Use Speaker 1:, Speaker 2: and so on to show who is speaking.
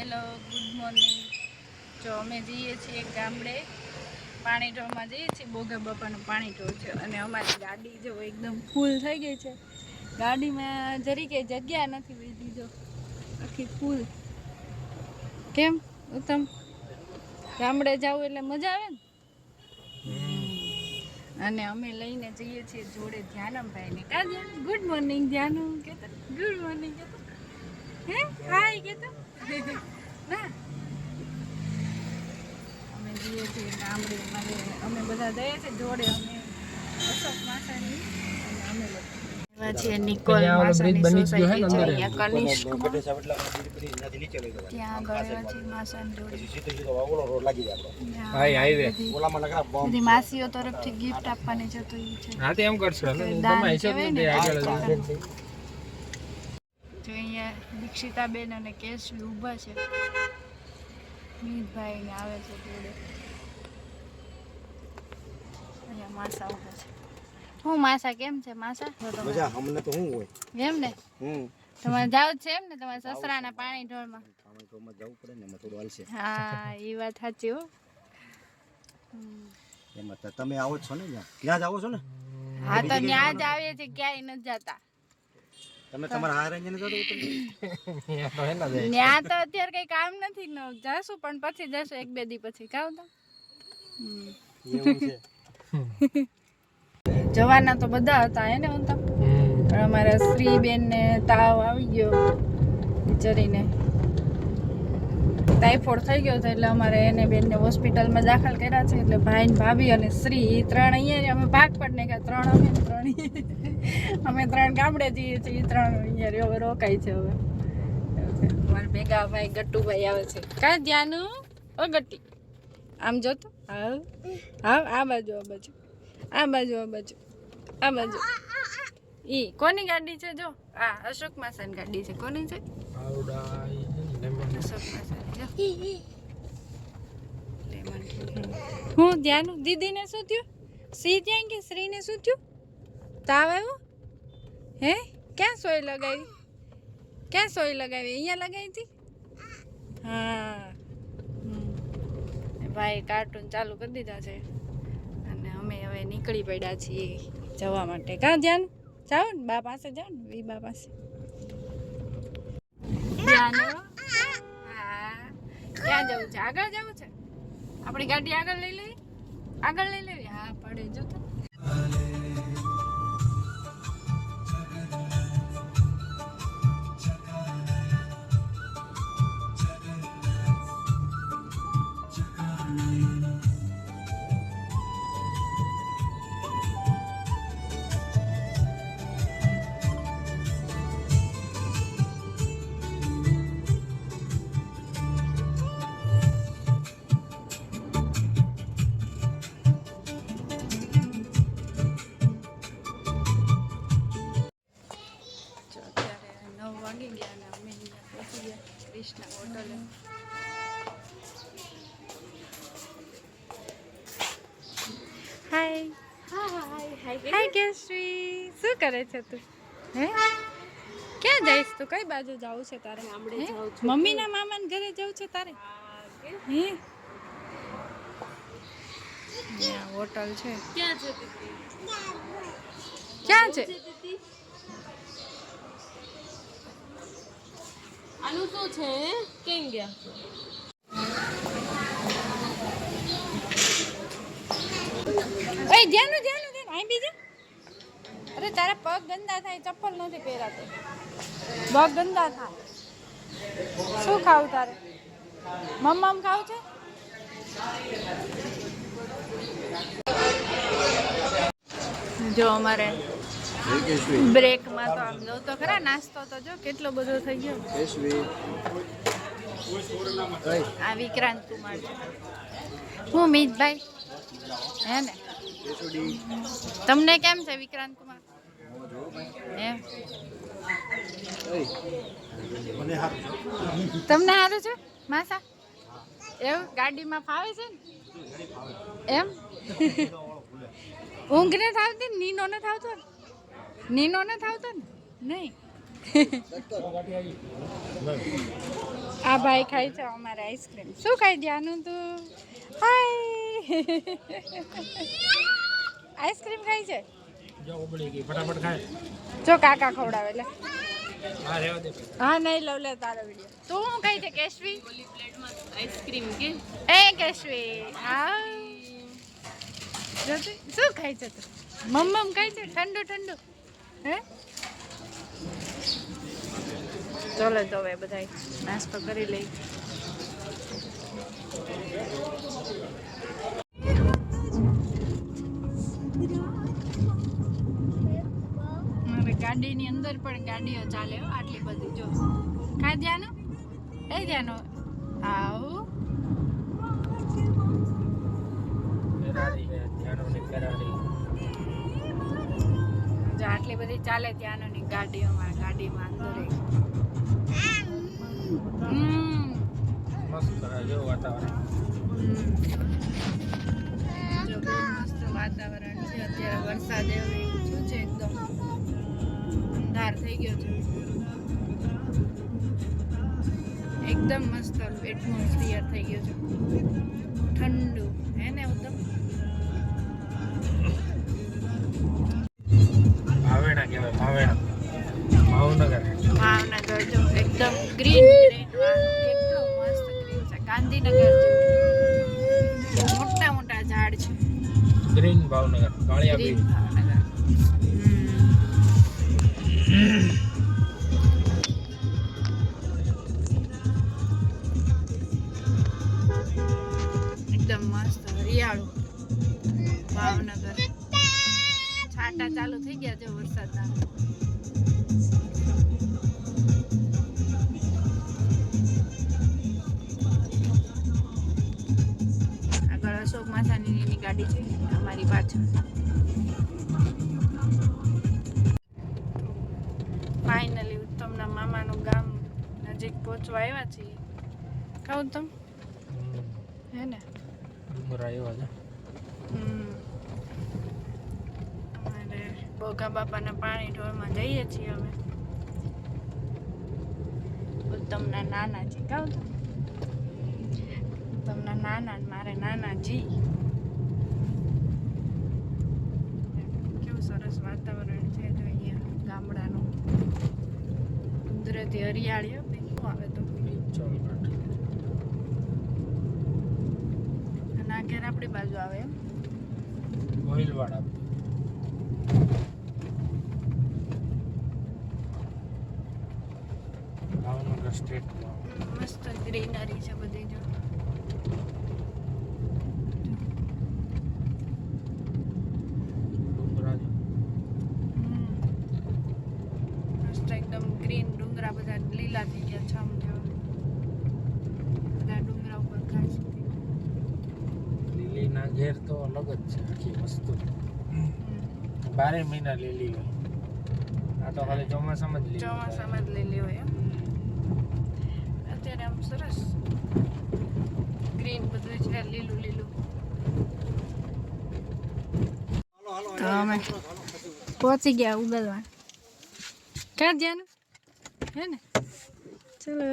Speaker 1: Hello, good morning. જો અમે જઈએ છીએ ગામડે પાણી ઢોળમાં જઈએ છીએ. બોગા બાપાનું પાણી ઢોળ છે અને અમારી ગાડી જો એકદમ ફૂલ થઈ ગઈ છે. ગાડીમાં જરી કંઈ જગ્યા નથી લીધી, જો આખી ફૂલ. કેમ ઉત્તમ, ગામડે જવું એટલે મજા આવે ને. અને અમે લઈને જઈએ છીએ જોડે ધ્યાનમભાઈને. કા ધ્યાન, ગુડ મોર્નિંગ ધ્યાનુ કેતો, ગુડ મોર્નિંગ કેતો, હે હાય કેતો ના. અમે જઈએ છીએ ગામડે, અમે બધા જઈએ છીએ જોડે. અમે અશોક માસાની અને અમે લોકો એવા છીએ નિકોલ માસાની સોસાયટી છે અહીંયા કનિષ્કમાં. ત્યાં આગળ એવા છીએ માસાની જોડે. બધી માસીઓ તરફથી ગિફ્ટ આપવાની છે તો એ છે. હા તે એમ કરશો જો અહીંયા દીક્ષિતાબેન અને કેશવી ઊભા છે. મીતભાઈ ને આવે છે જોડે. અહીંયા માસા ઊભા છે. હું માસા કેમ છે માસા?
Speaker 2: મજા અમને તો હું હોય
Speaker 1: એમ ને. તમારે જાવ છે એમ ને તમારા સસરાના પાણી ઢોળમાં?
Speaker 2: પાણી ઢોળમાં જવું પડે ને, એમાં થોડું હાલશે.
Speaker 1: હા એ વાત સાચી હો.
Speaker 2: એમાં તો તમે આવો છો ને, ત્યાં જ આવો છો ને?
Speaker 1: હા તો ત્યાં જ આવીએ છીએ, ક્યાંય નથી જતા.
Speaker 2: તમે તમારા હારે ને જતો
Speaker 1: ત્યાં તો અત્યારે કઈ કામ નથી ને, જશું પણ પછી જશું એક બે દી પછી. કાવ તો જવાના તો બધા હતા હે ને તો, પણ અમારા શ્રીબેન ને તાવ આવી ગયો બિચારીને, ટાઈફોઇડ થઈ ગયો હતો એટલે અમારે એને બેનને હોસ્પિટલમાં દાખલ કર્યા છે. એટલે ભાઈ ને ભાભી અને શ્રી એ ત્રણ અહીંયા અમે ભાગ પડ ને કે ત્રણ અમે અમે ત્રણ ગામડે જઈએ છીએ, ત્રણ અહીંયા હવે રોકાય છે. હવે અમારા ભેગા ભાઈ ગટ્ટુભાઈ આવે છે. કા ધ્યાનું ઓ ગટ્ટી આમ જોતો, હા હા આ બાજુ આ બાજુ આ બાજુ આ બાજુ આ બાજુ. ઈ કોની ગાડી છે? જો આ અશોક માસાની ગાડી છે. કોની છે? અશોક માસાની. હું ધ્યાનું દીદીને શું થયું? શ્રી ત્યાં કે શ્રીને શું થયું? તાવ આવ્યો હે? ક્યાં સોય લગાવી? ક્યાં સોય લગાવી? અહીંયા લગાવી હતી? હા ભાઈ કાર્ટૂન ચાલુ કરી દીધા છે અને અમે હવે નીકળી પડ્યા છીએ જવા માટે. કાં ધ્યાન જાઓ ને બા પાસે, જાઓ ને વી બા પાસે. ધ્યાન હા ક્યાં જવું છે? આગળ જવું છે? આપણી ગાડી આગળ લઈ લેવી? આગળ લઈ લેવી? હા પડે જો તો. વાગી ગયા અને અમે અહીંયા પહોંચી ગયા કૃષ્ણા હોટલે. હાય હાય કેશ્રી, શું કરે છે તું? હે ક્યાં જઈશ તું? કઈ બાજુ જવું છે તારે? મમ્મીના મામાના ઘરે જવું છે તારે? હે હોટલ છે. ક્યાં છે? ક્યાં છે? આનું શું છે? કેમ ગયા? ઓય ધ્યાન ધ્યાન ધ્યાન આઈ બીજા. અરે તારા પગ ગંદા થાય, ચપ્પલ નથી પહેરાતો, પગ ગંદા થાય. શું ખાવું તારે? મમ્મમ ખાવું છે? જો અમારે બ્રેકમાં તો આમ જો તો ખરા, નાસ્તો તો જો કેટલો બધો થઈ ગયો. આ વિક્રાંત કુમાર છે. હું મીતભાઈ હે ને. તમને કેમ છે વિક્રાંત કુમાર? એમ તમને સારું છે માસા? એવું ગાડીમાં ફાવે છે ને? એમ ઊંઘ ને થાવતી ને? નીનો ને થાવતો ને? નીનો ને થાવતો ને? નહીં આ ભાઈ ખાય છે અમારે આઈસ્ક્રીમ. શું ખાઈ ધ્યાનું તું? હાય આઈસ્ક્રીમ ખાય છે.
Speaker 3: જો ઉબળી ગઈ ફટાફટ ખાય.
Speaker 1: જો કાકા ખવડાવે એટલે
Speaker 3: હા રેવા દે.
Speaker 1: હા નહીં લવ લે તારો વિડિયો. તું શું ખાઈ છે કેશવી?
Speaker 4: ઓલી પ્લેટમાં આઈસ્ક્રીમ કે
Speaker 1: એ કેશવી હા જોતી શું ખાય છે તું? મમ્મમ ખાય છે ઠંડુ ઠંડુ હે? ચાલો તો હવે બધાય નાસ્તો કરી લઈ. હવે ગાડીની અંદર પણ ગાડીઓ ચાલે હો આટલી બધી જો. ખા ધ્યાનું એ ધ્યાનું આવું
Speaker 3: ફેરારી હે ધ્યાનોની ફેરારી.
Speaker 1: જો આટલી બધી ચાલે ત્યાંની ગાડીઓમાં અંદર
Speaker 3: મસ્ત હે જો વાતાવરણ.
Speaker 1: જો બહુ મસ્ત વાતાવરણ છે અત્યારે. વરસાદ એવું થયું છે એકદમ અંધાર થઈ ગયો છે. એકદમ મસ્ત એટમોસ્ફિયર થઈ ગયો છે ઠંડુ હે ને ઉત્તમ.
Speaker 3: ભાવેણા કહેવાય ભાવેણા ભાવનગર.
Speaker 1: ભાવનગર જો એકદમ ગ્રીન ગ્રીન કેટલું મસ્ત ગ્રીન છે. ગાંધીનગર જેવું મોટા મોટા ઝાડ છે.
Speaker 3: ગ્રીન ભાવનગર કાળિયા
Speaker 1: ગ્રીન
Speaker 3: બીચ.
Speaker 1: ભાવનગર. એકદમ મસ્ત હરિયાળું ભાવનગર. છાંટા ચાલુ થઈ ગયા છે વરસાદના. આગળ અશોક માથાની ગાડી છે અમારી પાછળ. ફાઇનલી ઉત્તમના મામાનું ગામ નજીક પહોંચવા આવ્યા છીએ. કહું તમ હે ને
Speaker 3: ડુંગરા એવા છે.
Speaker 1: અને બોગા બાપાના પાણી ઢોળમાં જઈએ છીએ અમે. ઉત્તમના નાના છે કહું તો ઉત્તમના નાના ને મારે નાનાજી. કેવું સરસ વાતાવરણ છે જો અહીંયા ગામડાનું કુદરતી હરિયાળી હો ભાઈ. શું આવે તો
Speaker 3: ચોલઘાટ.
Speaker 1: અને આ ઘેર આપણી બાજુ આવે એમ.
Speaker 3: ગોહિલવાડા. ભાવનગર સ્ટેટ.
Speaker 1: મસ્ત ગ્રીનરી છે બધી જો.
Speaker 3: ડુંગરા છે.
Speaker 1: મસ્ત એકદમ ગ્રીન ડુંગરા બધા લીલા થઈ ગયા છમ જેવા. બધા ડુંગરા ઉપર ઘાસ ઉગી.
Speaker 3: લીલીના ઘેર તો અલગ જ છે આખી વસ્તુ. 12 મહિના લીલી હોય. આ તો ખાલી ચોમાસામાં જ લીલી થાય.
Speaker 1: ચોમાસામાં જ લીલી હોય એમ. અત્યારે આમ સરસ ગ્રીન બધું છે લીલું લીલું. તો અમે પહોંચી ગયા ઉગલવા. ક્યાં ધ્યાન હે ને ચલો.